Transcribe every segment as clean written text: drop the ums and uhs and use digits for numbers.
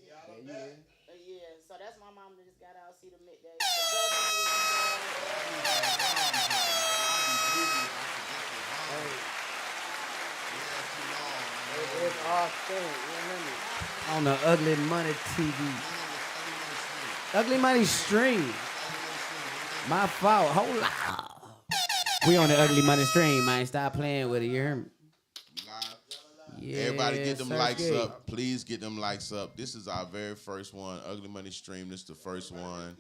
Yeah, so that's my mom that just got out. See the that. It's our thing, you hear me? On the Ugly Money TV. Ugly Money stream. My fault. Hold on. We on the Ugly Money stream, man. Stop playing with it, you hear me? Yeah, everybody get them likes up. Please get them likes up. This is our very first one. Ugly Money stream. This is the first one.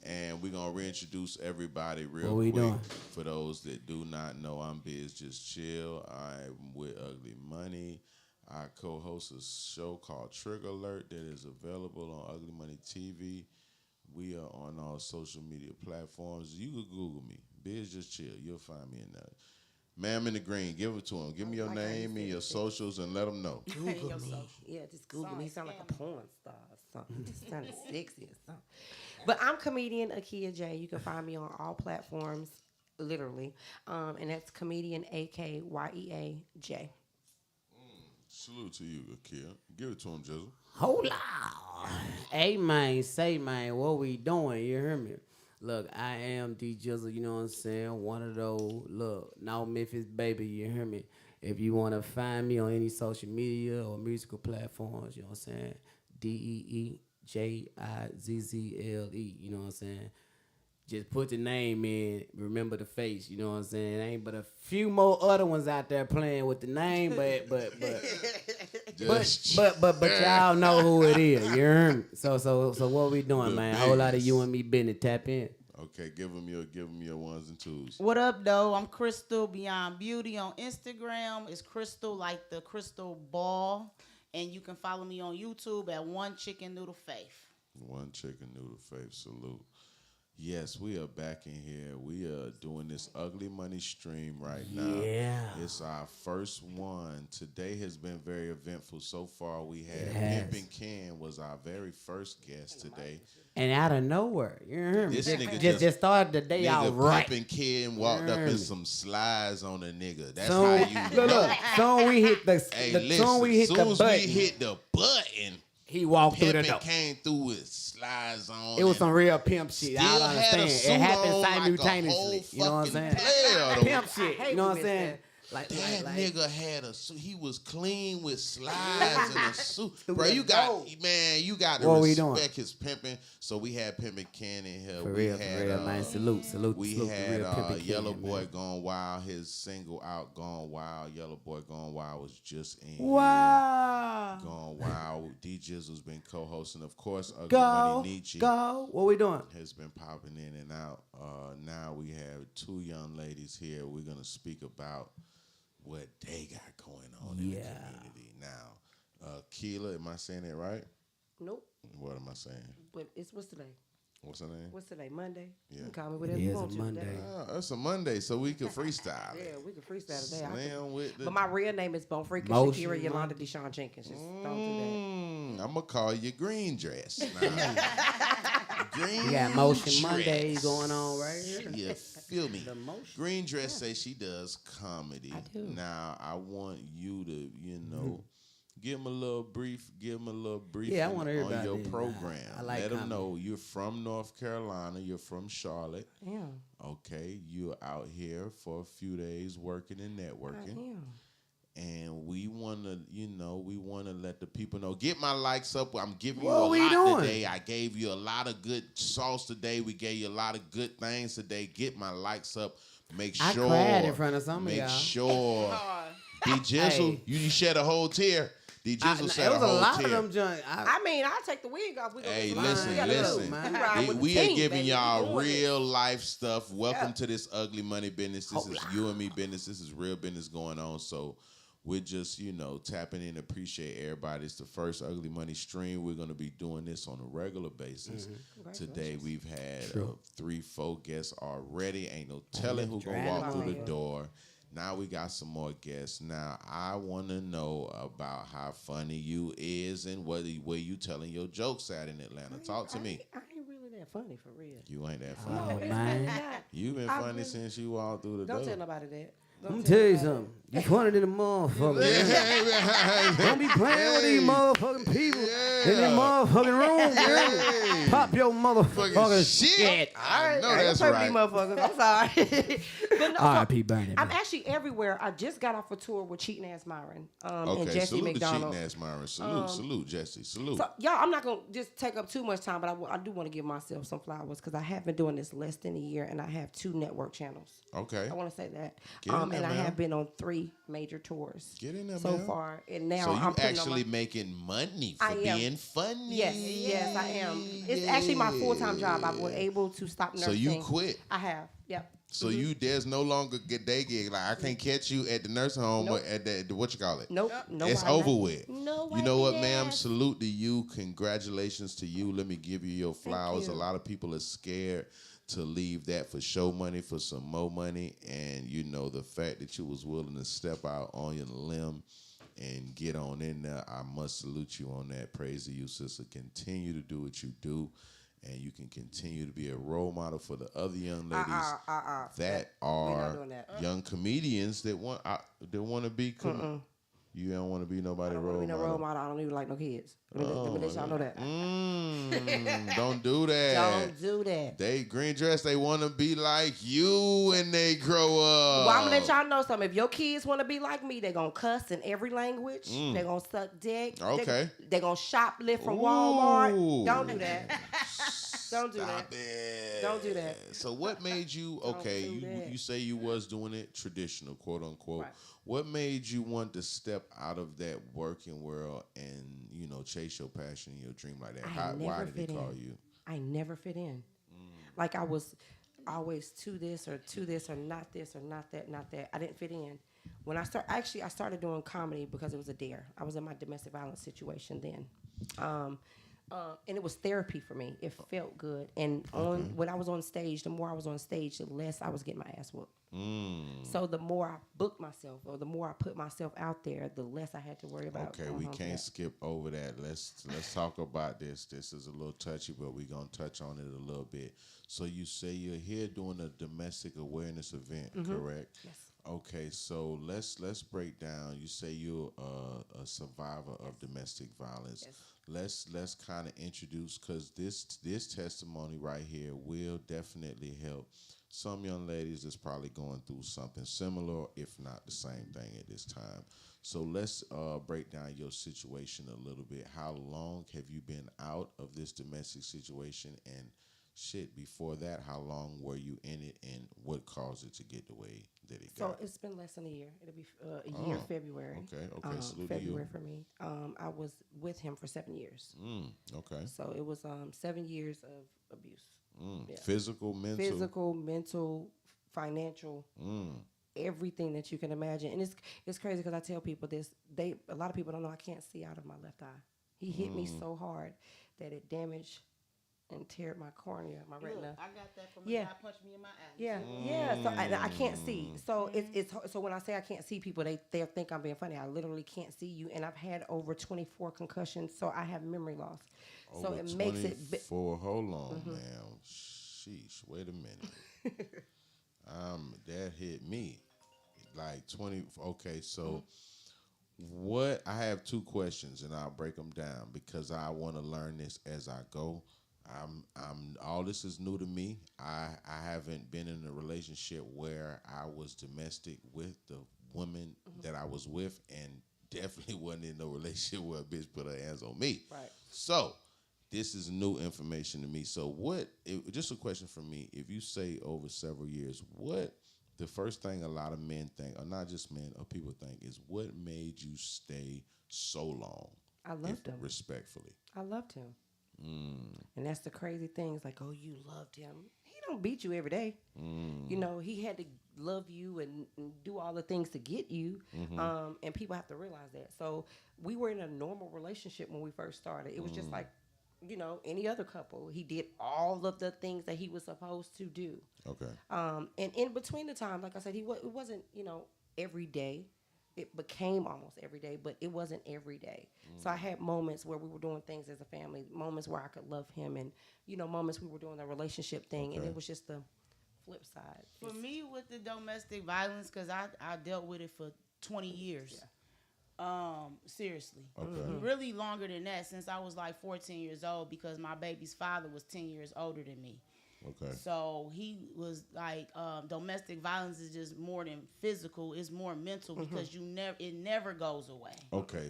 And we're going to reintroduce everybody real quick. Doing? For those that do not know, I'm Biz Just Chill. I'm with Ugly Money. I co-host a show called Trigger Alert that is available on Ugly Money TV. We are on all social media platforms. You can Google me. Biz Just Chill. You'll find me in there. Ma'am in the green, give it to him. Give me your name and your socials and let them know. Google me. Yeah, just Google me. You sound like a porn star or something. You just sound sexy or something. But I'm comedian Akia J. You can find me on all platforms, literally. And that's comedian AKYEAJ. Salute to you, Akia. Give it to him, Jizzle. Hold on. Hey, man, say, man, what we doing? You hear me? Look, I am D Jizzle, you know what I'm saying? One of those, look, now Memphis baby, you hear me? If you want to find me on any social media or musical platforms, you know what I'm saying? DeeJizzle, you know what I'm saying? Just put the name in, remember the face, you know what I'm saying? Ain't but a few more other ones out there playing with the name, but y'all know who it is. You hear me? So what we doing, man? A whole lot of you and me business. Tap in. Okay, give them your ones and twos. What up, though? I'm Crystal Beyond Beauty on Instagram. It's Crystal like the crystal ball, and you can follow me on YouTube at One Chicken Noodle Faith. One Chicken Noodle Faith. Salute. Yes, we are back in here. We are doing this Ugly Money stream right now. Yeah. It's our first one. Today has been very eventful. So far, we had Pimpin' Ken was our very first guest today. And out of nowhere, you hear me? This nigga just started the day out right. Pimpin' Ken walked up in some slides on a nigga. That's how you know. Look, soon we hit the button. He walked through the door. Came through with slides on. It was some real pimp shit. I don't understand. It happened simultaneously. Like you know what I'm saying? Pimp shit. You know what I'm saying? Like nigga had a suit. He was clean with slides and a suit. Bro, you got to respect his pimping. So we had Pimpin' Ken in here. For real, man. Salute. We had Yellow Boy Gone Wild, his single out, Gone Wild. Yellow Boy Gone Wild was just in here. Gone Wild. D Jizzle's been co-hosting. Of course, Ugly Money Nietzsche. What we doing? Has been popping in and out. Now we have two young ladies here. We're going to speak about what they got going on in the community now. Keela, am I saying it right? Nope. What am I saying? But what's today? What's her name? What's today? Monday? Yeah. You can call me whatever you want to. Monday. It's a Monday, so we can freestyle. Yeah, we can freestyle today. Slam with the... But my real name is Bonfreaker Shakira Yolanda Deshaun Jenkins. Just don't do that. I'm going to call you Green Dress. We got Motion Monday going on right here. You feel me? Green Dress says she does comedy. I do. Now, I want you to, give them a little brief. I want to hear about your program. I like Let them comedy. know you're from North Carolina. You're from Charlotte. Yeah. Okay, you're out here for a few days working and networking. I am. And we wanna let the people know. Get my likes up. I'm giving you a What we lot doing? today. I gave you a lot of good sauce today. We gave you a lot of good things today. Get my likes up. Make sure. I cried in front of some of y'all. Make sure. D Jizzle, you shed a whole tear. D Jizzle shed a whole tear. It was a lot of them joints. I mean, I'll take the wig off. Hey, listen. We are giving y'all real life stuff. Welcome to this Ugly Money business. This is you and me business. This is real business going on. So we're just, tapping in. Appreciate everybody. It's the first Ugly Money stream. We're going to be doing this on a regular basis. Today we've had 3-4 guests already. Ain't no telling who going to walk through the door. Now we got some more guests. Now I want to know about how funny you is and where you telling your jokes at in Atlanta. Talk to me. I ain't really that funny for real. You ain't that funny. Oh, man. You've been funny since you walked through the door. Don't tell nobody that. Let me tell you something. You funny than a motherfucker. Don't be playing with these motherfucking people. in the motherfucking room, girl. Hey. Pop your motherfucking shit. I know I ain't that's play with right. these motherfuckers. I'm sorry. But no, R.I.P. Bernie. I'm actually everywhere. I just got off a tour with Cheating Ass Myron and Okay, Jesse salute McDonald. the cheating ass Myron. Salute Jesse. Salute. So, y'all, I'm not going to just take up too much time, but I do want to give myself some flowers because I have been doing this less than a year, and I have 2 network channels. Okay. I want to say that. Get in there, and I ma'am. have been on 3 major tours. Get in there, so ma'am. far. And now So you I'm putting actually on making money I for am. being funny. Yes, I am. It's actually my full-time job. I was able to stop nursing. So you quit. I have, yep. So there's no longer good day gig. Like I can't catch you at the nursing home or at the what you call it. Nope. No, It's why over not? with. No, you know why what, not? ma'am? Salute to you. Congratulations to you. Let me give you your flowers. you. A lot of people are scared to leave that for show money, for some more money. And you know, the fact that you was willing to step out on your limb and get on in there, I must salute you on that. Praise to you, sister. Continue to do what you do. And you can continue to be a role model for the other young ladies that We're not are doing that. young comedians that want to be. You don't want to be nobody I don't role want to be no model. role model. I don't even like no kids. Let me let y'all know that. Don't do that. Don't do that. They green dress. They want to be like you when they grow up. Well, I'm gonna let y'all know something. If your kids want to be like me, they're gonna cuss in every language. They're gonna suck dick. Okay. They're gonna shoplift from Walmart. Ooh. Don't do that. Don't do Stop that. it. Don't do that. So what made you okay? do that. You say you was doing it traditional, quote unquote. Right. What made you want to step out of that working world and chase your passion and your dream like that? Why did they call you? I never fit in. Like I was always to this or not this or not that. I didn't fit in. When I started doing comedy because it was a dare. I was in my domestic violence situation then. And it was therapy for me. It felt good. And when I was on stage, the more I was on stage, the less I was getting my ass whooped. So the more I booked myself or the more I put myself out there, the less I had to worry about. Okay, we can't skip over that. Let's talk about this. This is a little touchy, but we're gonna touch on it a little bit. So you say you're here doing a domestic awareness event, correct? Yes. Okay, so let's break down. You say you're a survivor of domestic violence. Yes. Let's kind of introduce, because this testimony right here will definitely help some young ladies that's probably going through something similar, if not the same thing at this time. So let's break down your situation a little bit. How long have you been out of this domestic situation? And before that, how long were you in it, and what caused it to get the way that it got? So it's been less than a year. It'll be a year February. Okay. Salute to you. February for me. I was with him for 7 years. Okay. So it was 7 years of abuse. Yeah. Physical, mental, financial, everything that you can imagine. And it's crazy because I tell people this. A lot of people don't know I can't see out of my left eye. He hit me so hard that it damaged and teared my cornea, my retina. I got that from a guy punched me in my eye. Yeah. So I can't see. So it's so when I say I can't see people, they think I'm being funny. I literally can't see you, and I've had over 24 concussions, so I have memory loss. So Over it makes it. Hold on, ma'am. Sheesh. Wait a minute. That hit me. Like 20. Okay, so what? I have 2 questions, and I'll break them down because I want to learn this as I go. All this is new to me. I haven't been in a relationship where I was domestic with the woman that I was with, and definitely wasn't in no relationship where a bitch put her hands on me. Right. So this is new information to me. So just a question for me. If you say over several years, what the first thing a lot of men think, or not just men, or people think, is what made you stay so long? I loved him. Respectfully. I loved him. And that's the crazy thing. It's like, oh, you loved him. He don't beat you every day. He had to love you and do all the things to get you. And people have to realize that. So we were in a normal relationship when we first started. It was just like, any other couple. He did all of the things that he was supposed to do. Okay. And in between the time, like I said, it wasn't, every day. It became almost every day, but it wasn't every day. So I had moments where we were doing things as a family, moments where I could love him, and, moments we were doing the relationship thing, and it was just the flip side. For me, with the domestic violence, because I dealt with it for 20 years. Seriously. Okay. Really longer than that, since I was like 14 years old, because my baby's father was 10 years older than me. Okay. So he was like, domestic violence is just more than physical; it's more mental, because it never goes away. Okay,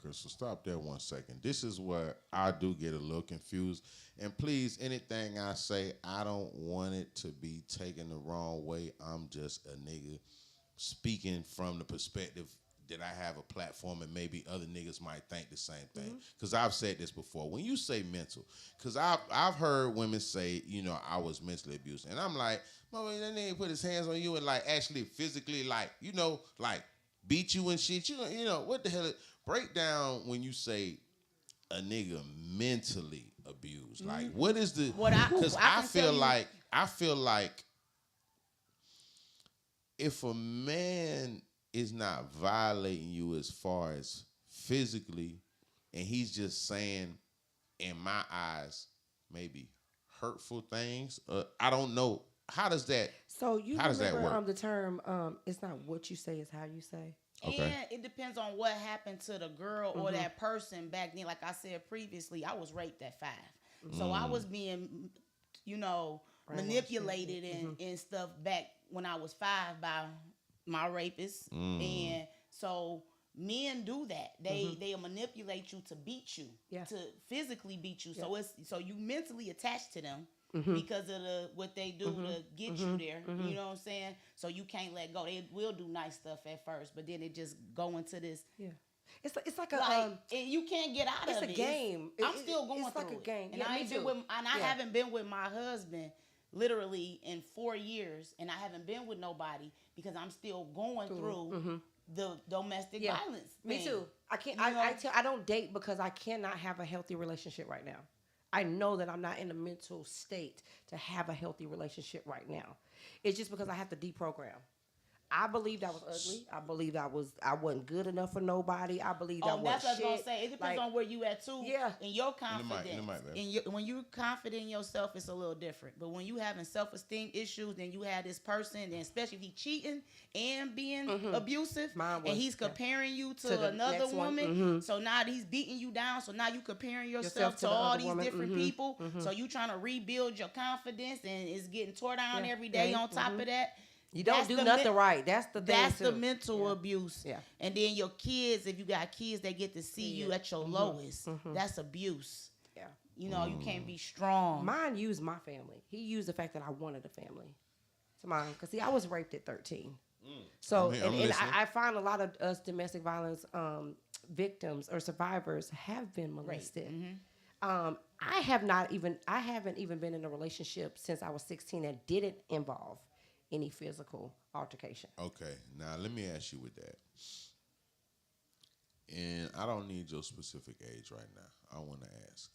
Crystal, stop there 1 second. This is where I do get a little confused. And please, anything I say, I don't want it to be taken the wrong way. I'm just a nigga speaking from the perspective that I have a platform, and maybe other niggas might think the same thing. Because I've said this before. When you say mental, because I've heard women say, I was mentally abused. And I'm like, mother, that nigga put his hands on you and like actually physically like beat you and shit. You know what the hell? Break down when you say a nigga mentally abused. Like, what is the? Because I feel like if a man is not violating you as far as physically, and he's just saying, in my eyes, maybe hurtful things. I don't know. How does that? So you how does that remember work? the term? It's not what you say, it's how you say. Okay. And it depends on what happened to the girl or that person back then. Like I said previously, I was raped at 5. So I was being, manipulated and stuff back when I was 5 by my rapist. And so men do that. They'll manipulate you to beat you, to physically beat you. So you mentally attached to them. Because of what they do to get you there, you know what I'm saying? So you can't let go. They will do nice stuff at first, but then it just go into this. Yeah, it's like a and you can't get out of it. It's a game. I'm still going through like a game. And Yeah, I me ain't too. been with, and I haven't been with my husband literally in 4 years, and I haven't been with nobody because I'm still going through the domestic violence. Me thing. too. I can't. I don't date because I cannot have a healthy relationship right now. I know that I'm not in a mental state to have a healthy relationship right now. It's just because I have to deprogram. I believed I was ugly. I believed I wasn't good enough for nobody. I believed I wasn't that's what I was shit. gonna say. It depends on where you at too. Yeah. In your confidence. In the mic, man. When you're confident in yourself, it's a little different. But when you having self-esteem issues, then you have this person, and especially if he cheating and being abusive, and he's comparing you to another woman. So now he's beating you down. So now you comparing yourself to all these different people. So you trying to rebuild your confidence, and it's getting tore down every day. On top of that. You don't do nothing right. That's the thing. That's too. the mental abuse. Yeah. And then your kids, if you got kids, they get to see you at your lowest. That's abuse. Yeah. You can't be strong. Mine used my family. He used the fact that I wanted a family. To mine, because see, I was raped at 13. So I find a lot of us domestic violence victims or survivors have been molested. I haven't even been in a relationship since I was 16 that didn't involve any physical altercation. Okay, now let me ask you with that. And I don't need your specific age right now. I want to ask.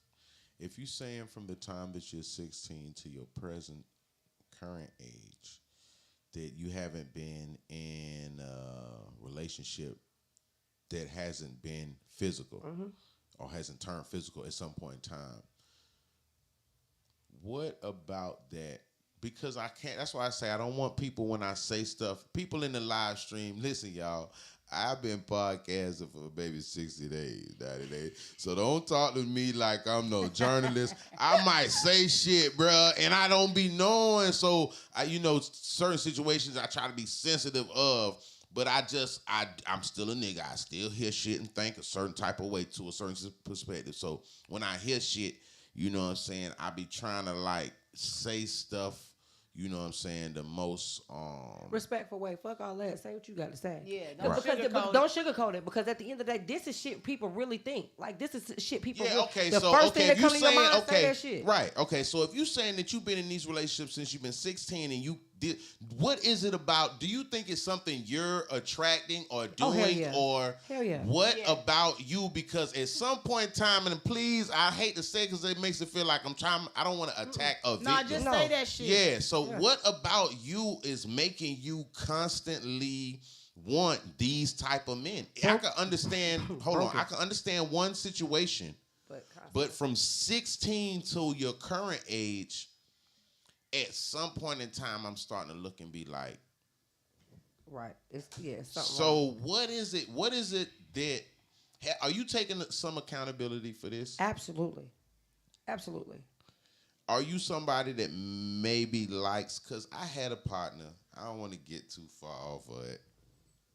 If you're saying from the time that you're 16 to your current age, that you haven't been in a relationship that hasn't been physical or hasn't turned physical at some point in time, what about that? Because I can't, that's why I say I don't want people when I say stuff, people in the live stream, listen, y'all, I've been podcasting for maybe 60 days, 90 days. So don't talk to me like I'm no journalist. I might say shit, bruh, and I don't be knowing. So, certain situations I try to be sensitive of, but I'm still a nigga. I still hear shit and think a certain type of way to a certain perspective. So when I hear shit, you know what I'm saying, I be trying to like say stuff, you know what I'm saying, the most respectful way. Fuck all that. Say what you got to say. Yeah, don't sugarcoat it, because at the end of the day, this is shit people really think. Like, this is shit people thing that comes to your mind, say that shit. Right. Okay. So if you're saying that you've been in these relationships since you've been 16 and you did, what is it about? Do you think it's something you're attracting or doing, or what about you? Because at some point in time, and please, I hate to say because it makes it feel like I don't want to attack a victim. No, just say that shit. Yeah. So what about you is making you constantly want these type of men? I can understand. I can understand one situation, but from 16 to your current age, at some point in time, I'm starting to look and be like, right. It's something. So what is it? What is it that, are you taking some accountability for this? Absolutely. Are you somebody that maybe likes, because I had a partner, I don't want to get too far off of it.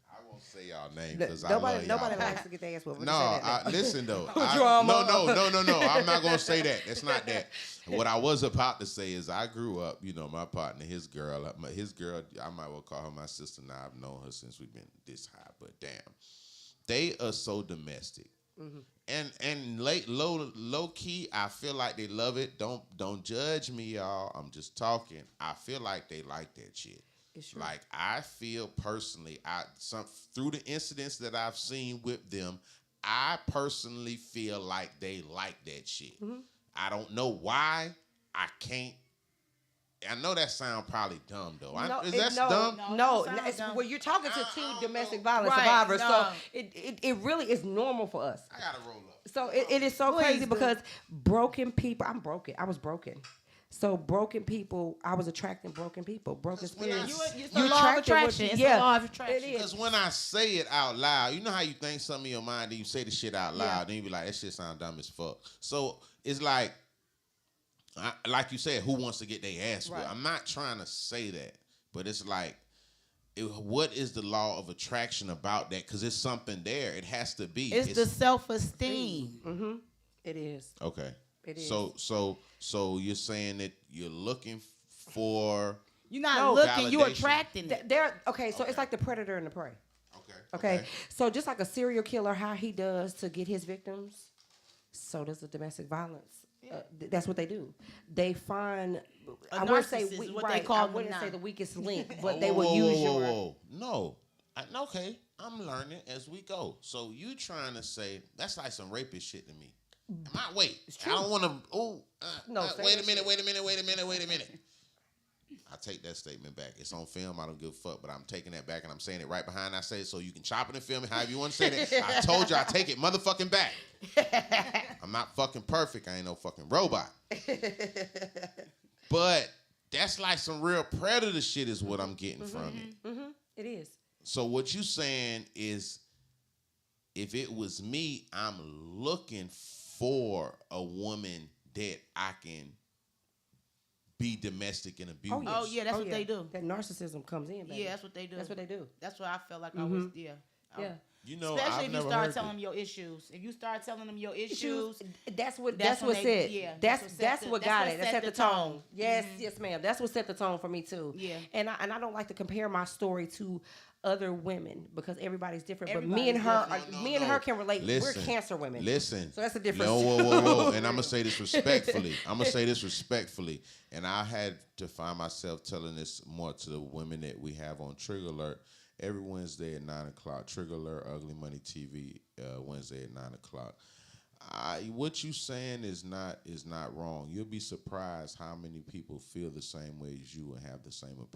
I won't say y'all name because I love y'all. Nobody likes to get their ass whooped. No, listen though. No. I'm not gonna say that. It's not that. What I was about to say is I grew up. You know, my partner, his girl. I might well call her my sister now. I've known her since we've been this high. But damn, they are so domestic. Mm-hmm. And low key, I feel like they love it. Don't judge me, y'all. I'm just talking. I feel like they like that shit. Like I feel personally, through the incidents that I've seen with them, I personally feel like they like that shit. Mm-hmm. I don't know why. I can't. I know that sound probably dumb though. Is that dumb? No. Well, you're talking to two domestic violence survivors, so it really is normal for us. I gotta roll up. So it is so crazy because broken people. I'm broken. I was broken. So broken people, I was attracting broken people, broken spirits. It's the law of attraction. It's the law of attraction. It is. Because when I say it out loud, you know how you think something in your mind, and you say the shit out loud, then you be like, that shit sound dumb as fuck. So it's like you said, who wants to get their ass whipped? I'm not trying to say that, but it's like, what is the law of attraction about that? Because it's something there. It has to be. It's the self-esteem. Mm-hmm. It is. Okay. It is. So you're saying that you're looking for... You're not looking, you're attracting it. So it's like the predator and the prey. Okay. So just like a serial killer, how he does to get his victims, so does the domestic violence. That's what they do. They find... I wouldn't say the weakest link, but they will use your... No. Okay. I'm learning as we go. So you trying to say... That's like some rapist shit to me. Wait, I don't want to. Wait a minute. I take that statement back. It's on film. I don't give a fuck, but I'm taking that back and I'm saying it right behind I say it, so you can chop it and film it however you want to say that. I told you I take it motherfucking back. I'm not fucking perfect. I ain't no fucking robot. But that's like some real predator shit is what I'm getting from it. Mm-hmm. It is. So what you saying is, if it was me, I'm looking for a woman that I can be domestic and abuse. Oh yeah, that's what they do. That narcissism comes in, baby. Yeah, that's what they do. That's what they do. That's what I felt like I was. Yeah. You know, especially if you start telling them your issues. If you start telling them your issues, that's what said. Yeah, that's what got it. That set the tone. Yes, yes, ma'am. That's what set the tone for me too. Yeah. And I don't like to compare my story to other women because everybody's different. But me and her can relate. Listen, we're cancer women. Listen. So that's the difference. Whoa. And I'm going to say this respectfully. And I had to find myself telling this more to the women that we have on Trigger Alert every Wednesday at 9 o'clock. Trigger Alert, Ugly Money TV, Wednesday at 9 o'clock. What you saying is not wrong. You'll be surprised how many people feel the same way as you and have the same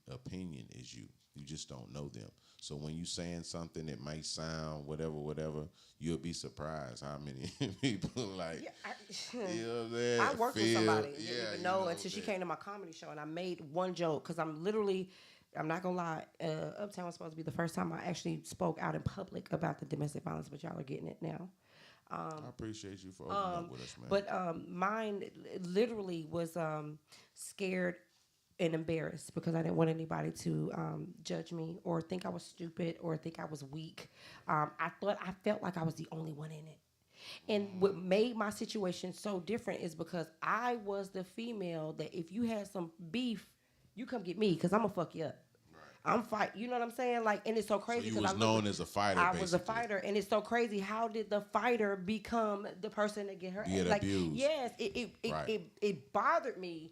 opinion as you. You just don't know them. So when you saying something that might sound whatever, you'll be surprised how many people like. Yeah, I worked with somebody. Didn't even know until she came to my comedy show, and I made one joke because I'm not gonna lie. Uptown was supposed to be the first time I actually spoke out in public about the domestic violence, but y'all are getting it now. I appreciate you for opening up with us, man. But mine literally was scared and embarrassed because I didn't want anybody to judge me or think I was stupid or think I was weak. I felt like I was the only one in it. And what made my situation so different is because I was the female that if you had some beef, you come get me because I'm going to fuck you up. I'm fight. You know what I'm saying? Like, and it's so crazy. So you was known as a fighter. I was a fighter, and it's so crazy. How did the fighter become the person that get her? Abused. Yes, it bothered me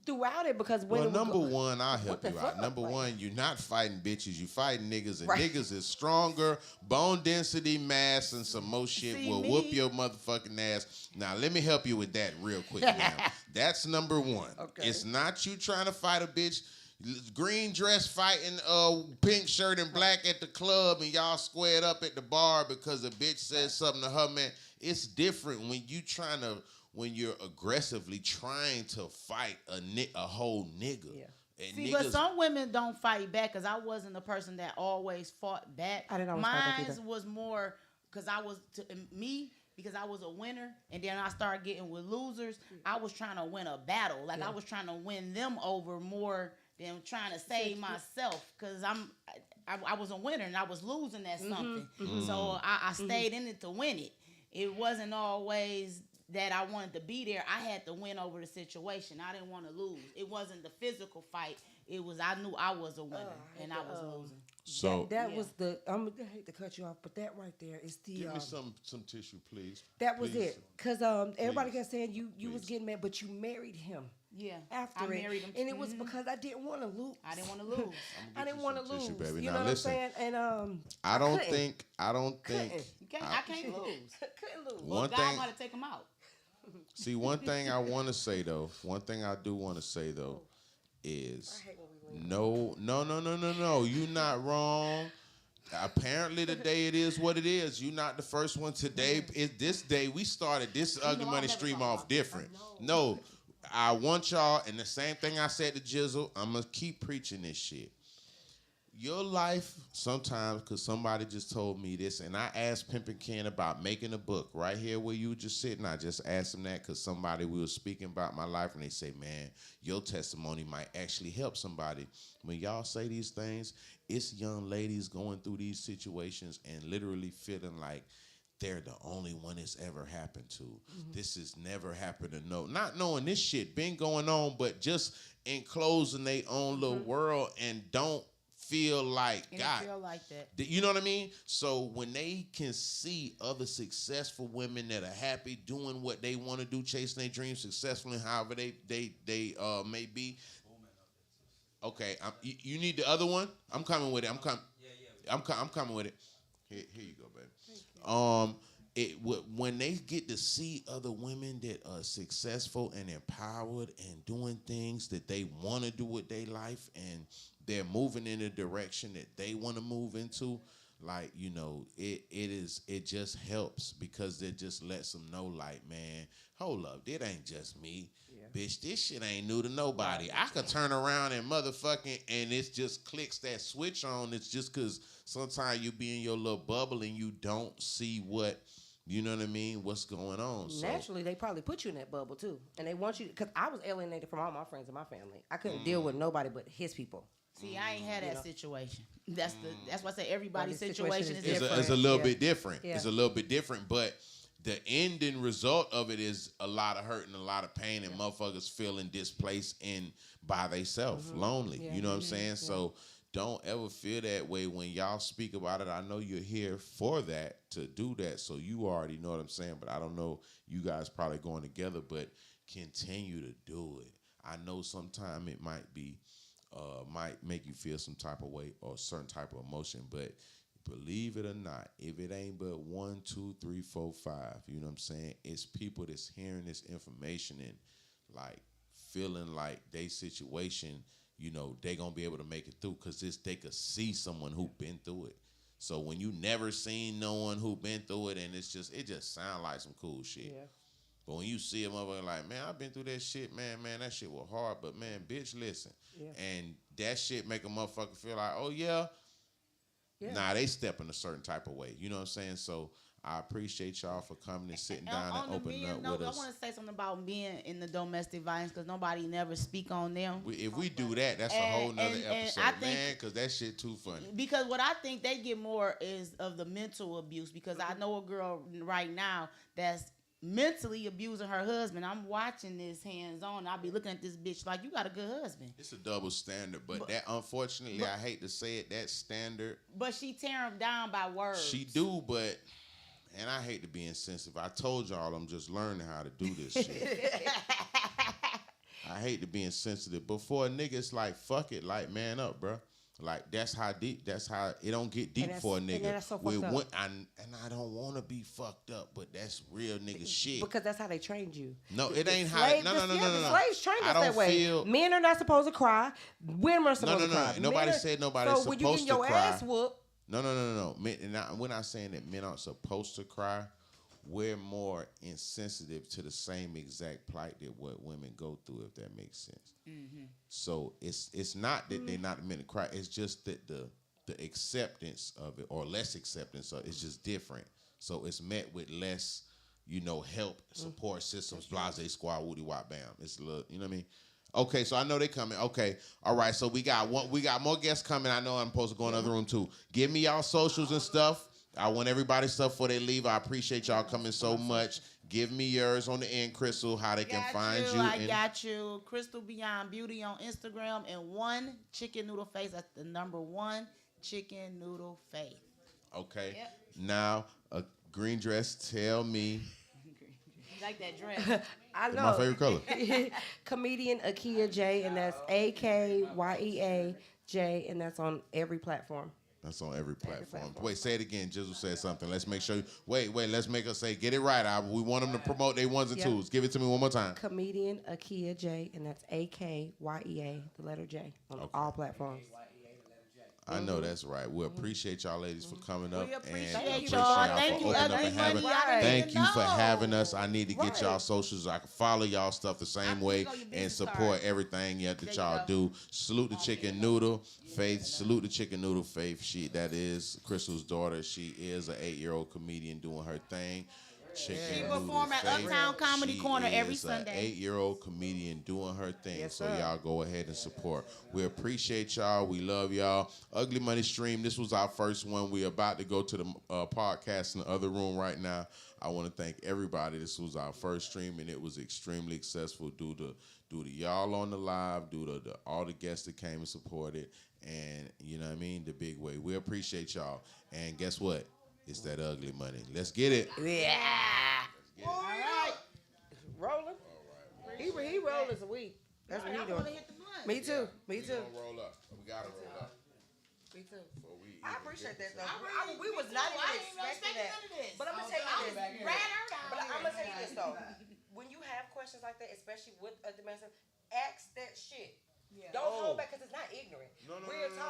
throughout it because when number one, I'll help you out. Number one, you're not fighting bitches. You fighting niggas, and niggas is stronger, bone density, mass, and some more shit will whoop your motherfucking ass. Now, let me help you with that real quick. Now, that's number one. Okay. It's not you trying to fight a bitch. Green dress fighting pink shirt and black at the club and y'all squared up at the bar because a bitch said something to her man. It's different when you're aggressively trying to fight a whole nigga. Yeah. See, but some women don't fight back because I wasn't the person that always fought back. I didn't always fight back either. Mine was more because I was because I was a winner, and then I started getting with losers. I was trying to win a battle, like I was trying to win them over more than trying to save myself because I was a winner and I was losing at something. So I stayed in it to win it. It wasn't always that I wanted to be there. I had to win over the situation. I didn't want to lose. It wasn't the physical fight. It was I knew I was a winner and I was losing. So that was the. I hate to cut you off, but that right there is the. Give me some tissue, please. That was it, because everybody kept saying you was getting mad, but you married him. Yeah, after I married him, and it was because I didn't want to lose. I didn't want to lose. I didn't want to lose. Tissue, baby. You Now know listen, what I'm saying? And I don't think. You can't. I can't lose. Couldn't lose. Well, God might have take him out. See, one thing I want to say though, one thing I do want to say though, is no. You're not wrong. Apparently today it is what it is. You're not the first one. Today is this day. We started this Ugly Money stream off different. No, I want y'all, and the same thing I said to Jizzle, I'm gonna keep preaching this shit. Your life, sometimes, because somebody just told me this, and I asked Pimpin' Ken about making a book right here where you were just sitting. I just asked him that because we were speaking about my life, and they say, man, your testimony might actually help somebody. When y'all say these things, it's young ladies going through these situations and literally feeling like they're the only one it's ever happened to. This has never happened to not knowing this shit been going on, but just enclosing their own little world and don't feel like God. Feel like that. You know what I mean? So when they can see other successful women that are happy doing what they want to do, chasing their dreams successfully, however they may be. Okay, you need the other one? I'm coming with it. I'm coming with it. Here you go, baby. When they get to see other women that are successful and empowered and doing things that they want to do with their life, and they're moving in a direction that they want to move into, like, you know, it just helps because it just lets them know, like, man, hold up, it ain't just me. Bitch, this shit ain't new to nobody. I could turn around and motherfucking, and it just clicks that switch on. It's just because sometimes you be in your little bubble and you don't see what, you know what I mean, what's going on. Naturally, they probably put you in that bubble, too. And they want you, because I was alienated from all my friends and my family. I couldn't deal with nobody but his people. See, I ain't had that situation. That's why I say everybody's situation is different. It's a little bit different. Yeah. It's a little bit different, but the ending result of it is a lot of hurt and a lot of pain, and motherfuckers feeling displaced and by themselves, lonely. You know what I'm saying? So don't ever feel that way when y'all speak about it. I know you're here for that, to do that, so you already know what I'm saying, but I don't know, you guys probably going together, but continue to do it. I know sometimes it might make you feel some type of way or a certain type of emotion, but believe it or not, if it ain't but 1, 2, 3, 4, 5, you know what I'm saying? It's people that's hearing this information and like feeling like they situation, you know, they gonna be able to make it through because they could see someone who been through it. So when you never seen no one who been through it, and it just sound like some cool shit. Yeah. But when you see a motherfucker like, man, I've been through that shit, man, that shit was hard, but man, bitch, listen. Yeah. And that shit make a motherfucker feel like, oh yeah. Nah, they step in a certain type of way. You know what I'm saying? So I appreciate y'all for coming and sitting down and opening up with us. I want to say something about being in the domestic violence because nobody never speak on them. If we do that, that's a whole nother episode, man, because that shit too funny. Because what I think they get more is of the mental abuse, because I know a girl right now that's mentally abusing her husband. I'm watching this hands-on. I'll be looking at this bitch like, you got a good husband. It's a double standard, but that, unfortunately, I hate to say it, that standard. But she tear him down by words. She do, but, and I hate to be insensitive. I told y'all I'm just learning how to do this shit. I hate to be insensitive, but for a nigga, it's like, fuck it, like, man up, bro. Like, that's how it don't get deep for a nigga. And that's so fucked up. I don't want to be fucked up, but that's real nigga shit. Because that's how they trained you. No, it ain't how. No. The slaves trained us that way. Men are not supposed to cry. Women are supposed to cry. Nobody said nobody's supposed to cry. So when you get your ass whooped. No. We're not saying that men aren't supposed to cry. we're more insensitive to the same exact plight that what women go through, if that makes sense. Mm-hmm. So it's not that they're not meant to cry. It's just that the acceptance of it, or less acceptance of it, is just different. So it's met with less, help, support systems, blase squad, woody wop bam. It's a little, you know what I mean? Okay, so I know they coming. Okay, all right. So we got more guests coming. I know I'm supposed to go in the other room too. Give me y'all socials and stuff. I want everybody's stuff before they leave. I appreciate y'all coming so much. Give me yours on the end, Crystal, how they can find you. I got you. Crystal Beyond Beauty on Instagram, and One Chicken Noodle Face. That's the number One Chicken Noodle Face. Okay. Yep. Now, a green dress, tell me. You like that dress? I know. It's my favorite color. Comedian Akia J, and that's AKYEA J, and that's on every platform. That's on every platform. Wait, say it again. Jizzle said something. Let's make sure. Wait. Let's make her say, get it right. We want them to promote their ones and twos. Give it to me one more time. Comedian Akia J, and that's AKYEA, the letter J, on all platforms. I know that's right. We appreciate y'all ladies for coming up. We appreciate and y'all. Thank you, Ugly Money. Thank you for having us. I need to get y'all socials. I can follow y'all stuff the same way and support everything that y'all do. Salute the Chicken Noodle Faith. Salute the Chicken Noodle Faith. That is Crystal's daughter. She is an 8-year-old comedian doing her thing. She perform at Uptown Comedy Corner every Sunday. An 8-year-old comedian doing her thing. Yes, so y'all go ahead and support. We appreciate y'all. We love y'all. Ugly Money Stream. This was our first one. We're about to go to the podcast in the other room right now. I want to thank everybody. This was our first stream, and it was extremely successful due to y'all on the live, due to all the guests that came and supported, and you know what I mean, the big way. We appreciate y'all. And guess what? It's that ugly money. Let's get it. Yeah. All right. Rolling. He rolling this week. That's what he doing. Me too. We gonna roll up. We gotta roll up. Me too. I appreciate that though. We was not even expecting that. But I'm gonna tell you this. Though. When you have questions like that, especially with a domestic, ask that shit. Yeah. Don't hold back because it's not ignorant. No.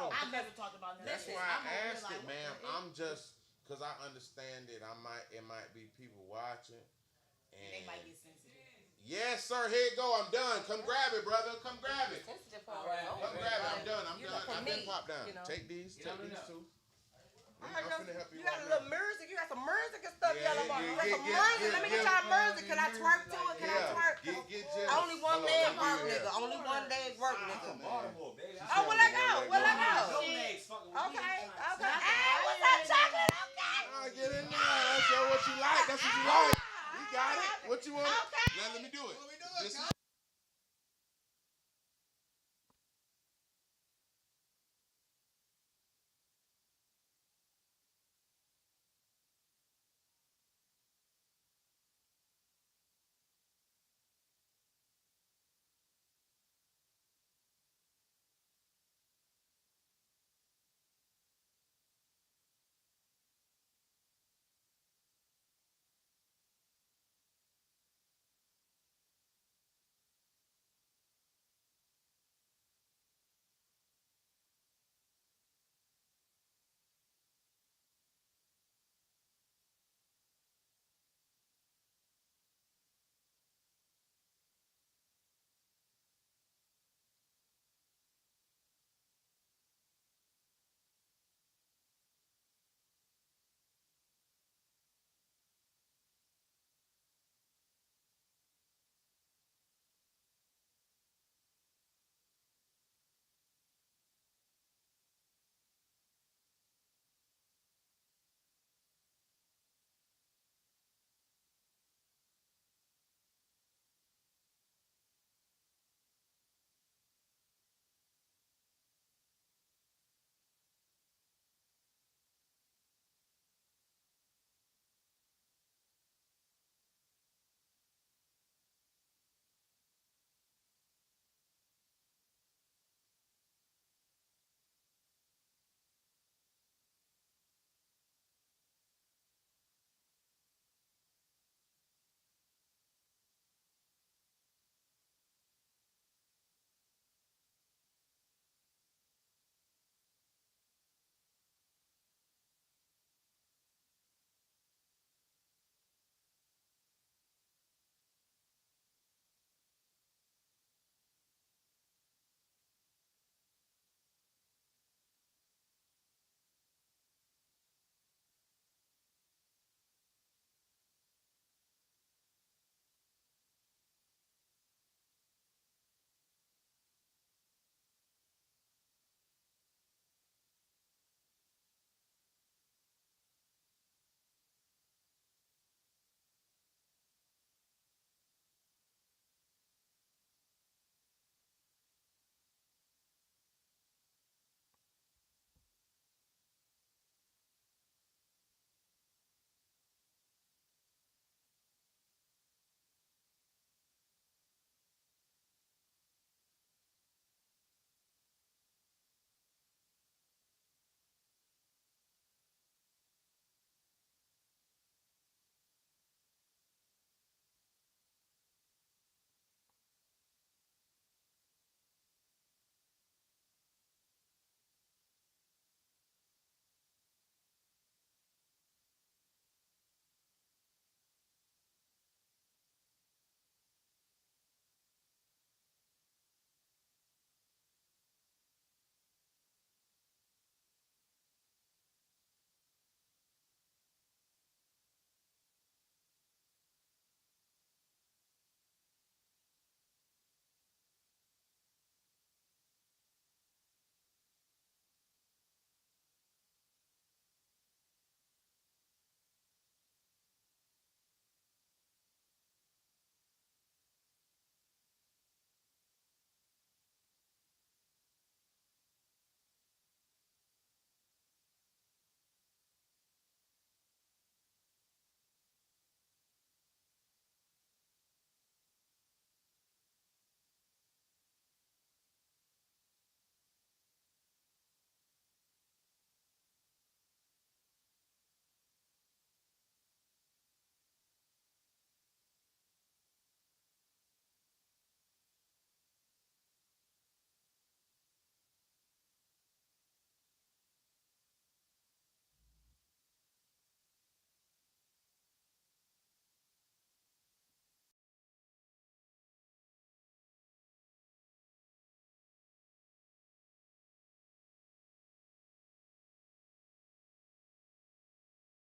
I've never talked about that. That's why I asked it, man. I'm just. Because I understand that it might be people watching. And they might be sensitive. Yes, sir. Here you go. I'm done. Come grab it, brother. Come grab it. Come grab it. I'm done. I've been popped down. Take these. Take these two. I'm finna help you. You got a little music. You got some music and stuff. Y'all about. You got some music. Let me get y'all music. Can I twerk to it? Can I twerk? Only one leg work, nigga. Only one leg work, nigga. Oh, where I go? Okay. Hey, what's up, chocolate? Get in there. That's what you like. We got it. What you want? Okay. Now let me do it.